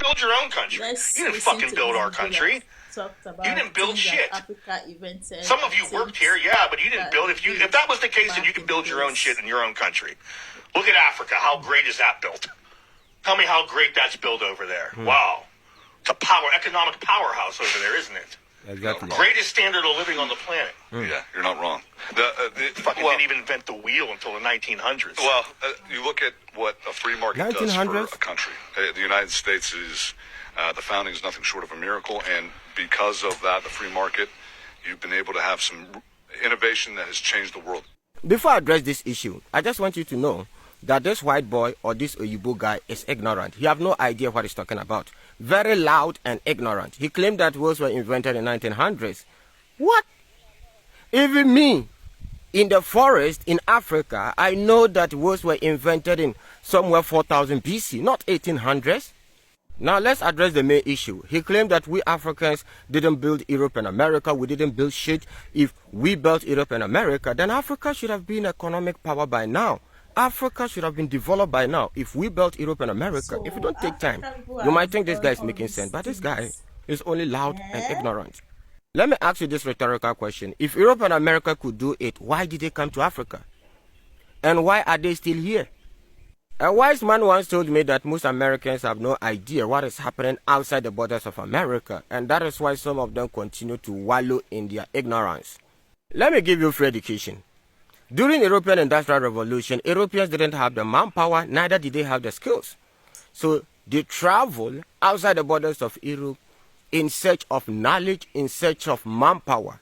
build your own country. You didn't fucking build our country. You didn't build shit. Some of you worked here, yeah, but you didn't build. If that was the case, then you can build your own shit in your own country. Look at Africa. How great is that built? Tell me how great that's built over there. Wow. It's a economic powerhouse over there, isn't it? Exactly. Greatest standard of living on the planet. Yeah, you're not wrong. Didn't even invent the wheel until the 1900s. Well, you look at what a free market does for a country. The United States is, the founding is nothing short of a miracle, and because of that, the free market, you've been able to have some innovation that has changed the world. Before I address this issue, I just want you to know that this white boy or this Oyibo guy is ignorant. He have no idea what he's talking about. Very loud and ignorant. He claimed that wheels were invented in 1900s. What? Even me, in the forest in Africa, I know that wheels were invented in somewhere 4000 BC, not 1800s. Now let's address the main issue. He claimed that we Africans didn't build Europe and America. We didn't build shit. If we built Europe and America, then Africa should have been economic power by now. Africa should have been developed by now if we built Europe and America. If we don't take time, you might think this guy is making sense, but this guy is only loud and ignorant. Let me ask you this rhetorical question. If Europe and America could do it, why did they come to Africa? And why are they still here? A wise man once told me that most Americans have no idea what is happening outside the borders of America, and that is why some of them continue to wallow in their ignorance. Let me give you free education. During the European Industrial Revolution, Europeans didn't have the manpower, neither did they have the skills. So they traveled outside the borders of Europe in search of knowledge, in search of manpower.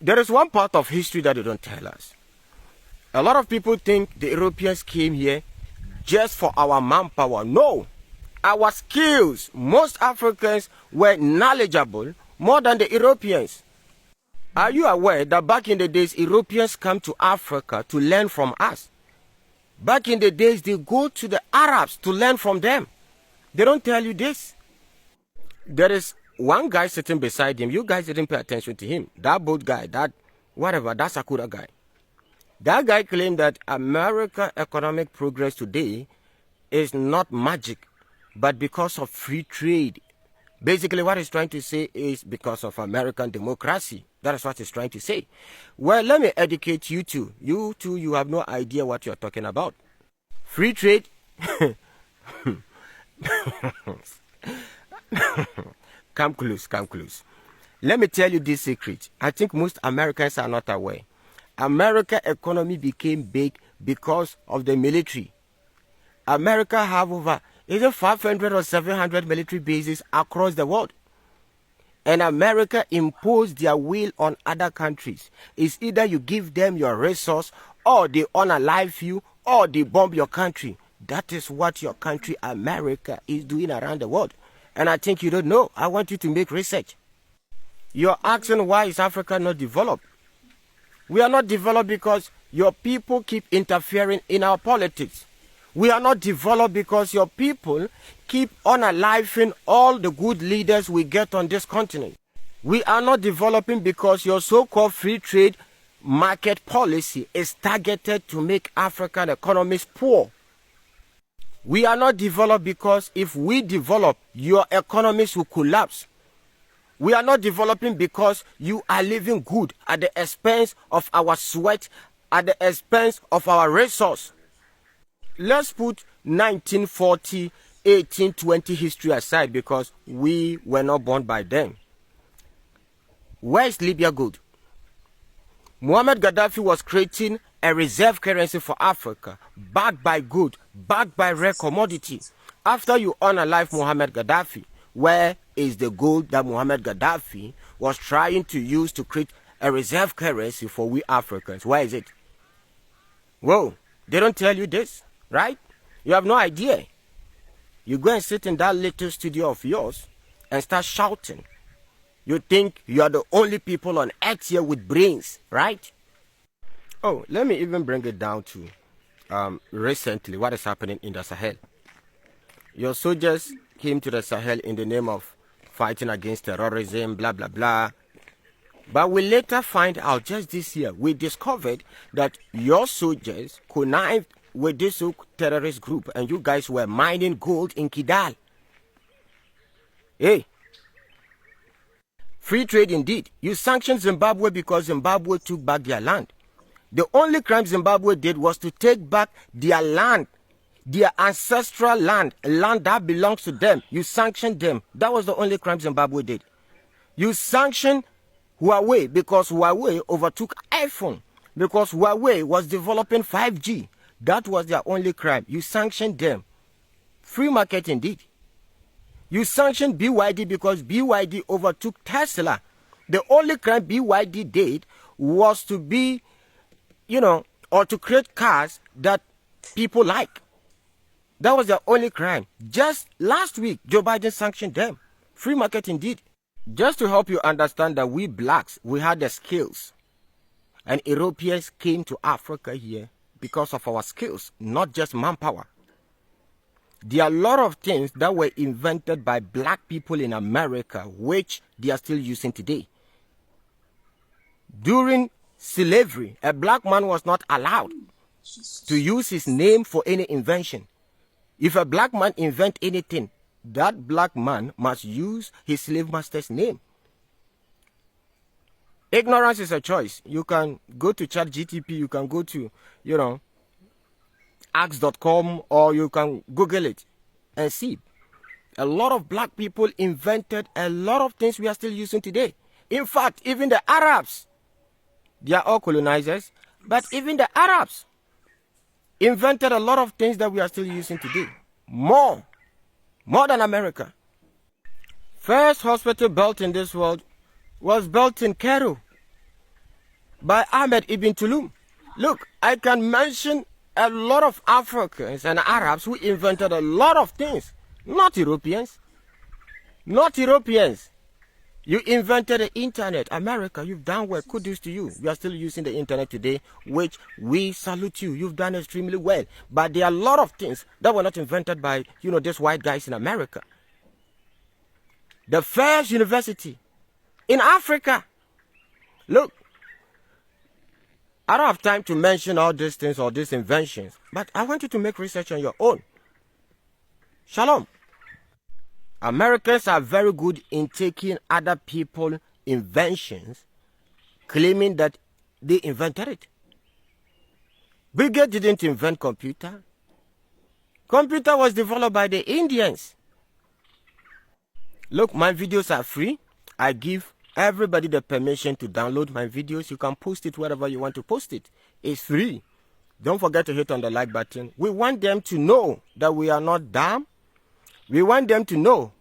There is one part of history that they don't tell us. A lot of people think the Europeans came here just for our manpower. No, our skills. Most Africans were knowledgeable more than the Europeans. Are you aware that back in the days, Europeans come to Africa to learn from us? Back in the days, they go to the Arabs to learn from them. They don't tell you this. There is one guy sitting beside him. You guys didn't pay attention to him. That boat guy, that Sakura guy. That guy claimed that American economic progress today is not magic, but because of free trade. Basically, what he's trying to say is because of American democracy. That is what he's trying to say. Well, let me educate you two. You two, you have no idea what you're talking about. Free trade. Come close, come close. Let me tell you this secret. I think most Americans are not aware. America's economy became big because of the military. America have over either 500 or 700 military bases across the world. And America imposed their will on other countries. It's either you give them your resource, or they unalive you, or they bomb your country. That is what your country, America, is doing around the world. And I think you don't know. I want you to make research. You're asking why is Africa not developed? We are not developed because your people keep interfering in our politics. We are not developed because your people keep unaliving all the good leaders we get on this continent. We are not developing because your so-called free trade market policy is targeted to make African economies poor. We are not developed because if we develop, your economies will collapse. We are not developing because you are living good at the expense of our sweat, at the expense of our resource. Let's put 1940, 1820 history aside because we were not born by then. Where is Libya good? Muammar Gaddafi was creating a reserve currency for Africa, backed by gold, backed by rare commodity. After you unalive Muammar Gaddafi, where is the gold that Muammar Gaddafi was trying to use to create a reserve currency for we Africans? Where is it? Whoa, they don't tell you this. Right? You have no idea. You go and sit in that little studio of yours and start shouting. You think you are the only people on earth here with brains, right? Oh, let me even bring it down to recently what is happening in the Sahel. Your soldiers came to the Sahel in the name of fighting against terrorism, blah, blah, blah. But we later find out just this year, we discovered that your soldiers connived with this terrorist group and you guys were mining gold in Kidal. Hey, free trade indeed. You sanctioned Zimbabwe because Zimbabwe took back their land. The only crime Zimbabwe did was to take back their land, their ancestral land, land that belongs to them. You sanctioned them. That was the only crime Zimbabwe did. You sanctioned Huawei because Huawei overtook iPhone, because Huawei was developing 5G. That was their only crime. You sanctioned them. Free market indeed. You sanctioned BYD because BYD overtook Tesla. The only crime BYD did was to be, or to create cars that people like. That was their only crime. Just last week, Joe Biden sanctioned them. Free market indeed. Just to help you understand that we blacks, we had the skills. And Europeans came to Africa here because of our skills, not just manpower. There are a lot of things that were invented by black people in America, which they are still using today. During slavery, a black man was not allowed to use his name for any invention. If a black man invent anything, that black man must use his slave master's name. Ignorance is a choice. You can go to ChatGPT, you can go to, ask.com, or you can Google it and see. A lot of black people invented a lot of things we are still using today. In fact, even the Arabs, they are all colonizers, but even the Arabs invented a lot of things that we are still using today. More than America. First hospital built in this world was built in Cairo by Ahmed Ibn Tulum. Look, I can mention a lot of Africans and Arabs who invented a lot of things. Not Europeans. Not Europeans. You invented the internet. America, you've done well. Kudos to you. We are still using the internet today, which we salute you. You've done extremely well. But there are a lot of things that were not invented by, these white guys in America. The first university in Africa. Look, I don't have time to mention all these things or these inventions, but I want you to make research on your own. Shalom. Americans are very good in taking other people's inventions, claiming that they invented it. Bill Gates didn't invent computer. Computer was developed by the Indians. Look, my videos are free. I give everybody the permission to download my videos. You can post it wherever you want to post it. It's free. Don't forget to hit on the like button. We want them to know that we are not dumb. We want them to know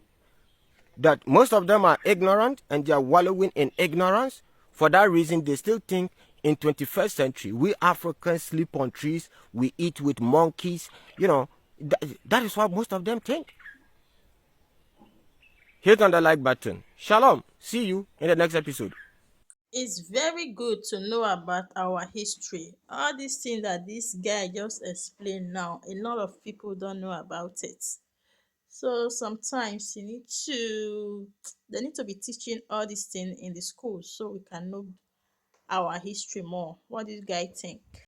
that most of them are ignorant and they are wallowing in ignorance. For that reason, they still think in 21st century, we Africans sleep on trees, we eat with monkeys. That is what most of them think. Hit on the like button. Shalom. See you in the next episode. It's very good to know about our history. All these things that this guy just explained now, a lot of people don't know about it. So sometimes they need to be teaching all these things in the school so we can know our history more. What do you guys think?